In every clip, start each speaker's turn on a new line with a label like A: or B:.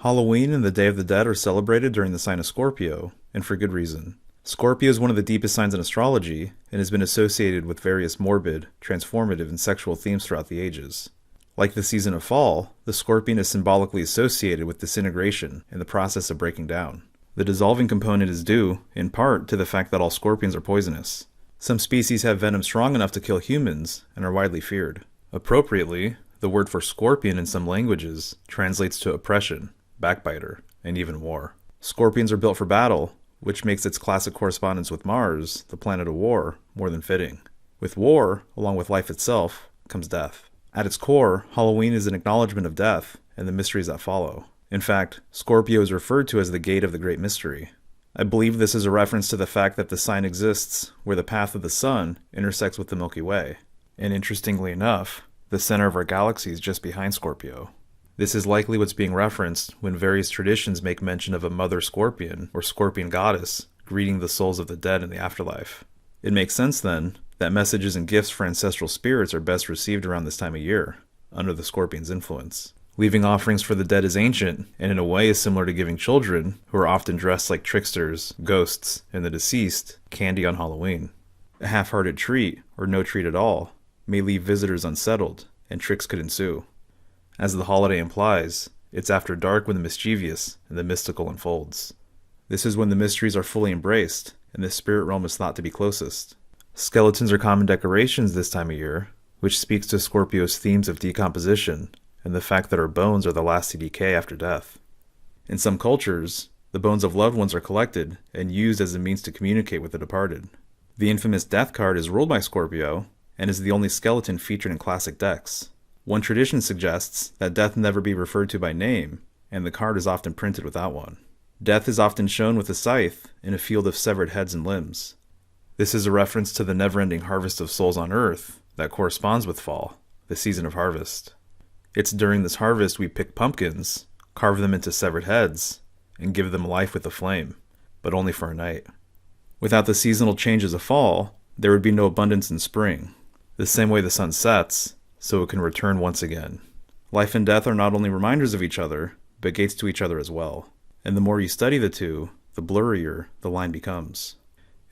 A: Halloween and the Day of the Dead are celebrated during the sign of Scorpio, and for good reason. Scorpio is one of the deepest signs in astrology, and has been associated with various morbid, transformative, and sexual themes throughout the ages. Like the season of fall, the scorpion is symbolically associated with disintegration and the process of breaking down. The dissolving component is due, in part, to the fact that all scorpions are poisonous. Some species have venom strong enough to kill humans, and are widely feared. Appropriately, the word for scorpion in some languages translates to oppression, backbiter, and even war. Scorpions are built for battle, which makes its classic correspondence with Mars, the planet of war, more than fitting. With war, along with life itself, comes death. At its core, Halloween is an acknowledgement of death and the mysteries that follow. In fact, Scorpio is referred to as the gate of the great mystery. I believe this is a reference to the fact that the sign exists where the path of the sun intersects with the Milky Way. And interestingly enough, the center of our galaxy is just behind Scorpio. This is likely what's being referenced when various traditions make mention of a mother scorpion or scorpion goddess greeting the souls of the dead in the afterlife. It makes sense then that messages and gifts for ancestral spirits are best received around this time of year, under the scorpion's influence. Leaving offerings for the dead is ancient, and in a way is similar to giving children, who are often dressed like tricksters, ghosts, and the deceased, candy on Halloween. A half-hearted treat, or no treat at all, may leave visitors unsettled, and tricks could ensue. As the holiday implies, it's after dark when the mischievous and the mystical unfolds. This is when the mysteries are fully embraced, and the spirit realm is thought to be closest. Skeletons are common decorations this time of year, which speaks to Scorpio's themes of decomposition, and the fact that our bones are the last to decay after death. In some cultures, the bones of loved ones are collected and used as a means to communicate with the departed. The infamous death card is ruled by Scorpio, and is the only skeleton featured in classic decks. One tradition suggests that death never be referred to by name, and the card is often printed without one. Death is often shown with a scythe in a field of severed heads and limbs. This is a reference to the never-ending harvest of souls on Earth that corresponds with fall, the season of harvest. It's during this harvest we pick pumpkins, carve them into severed heads, and give them life with a flame, but only for a night. Without the seasonal changes of fall, there would be no abundance in spring. The same way the sun sets, so it can return once again. Life and death are not only reminders of each other, but gates to each other as well. And the more you study the two, the blurrier the line becomes.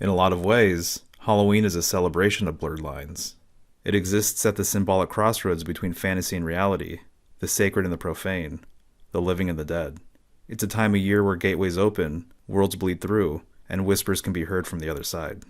A: In a lot of ways, Halloween is a celebration of blurred lines. It exists at the symbolic crossroads between fantasy and reality, the sacred and the profane, the living and the dead. It's a time of year where gateways open, worlds bleed through, and whispers can be heard from the other side.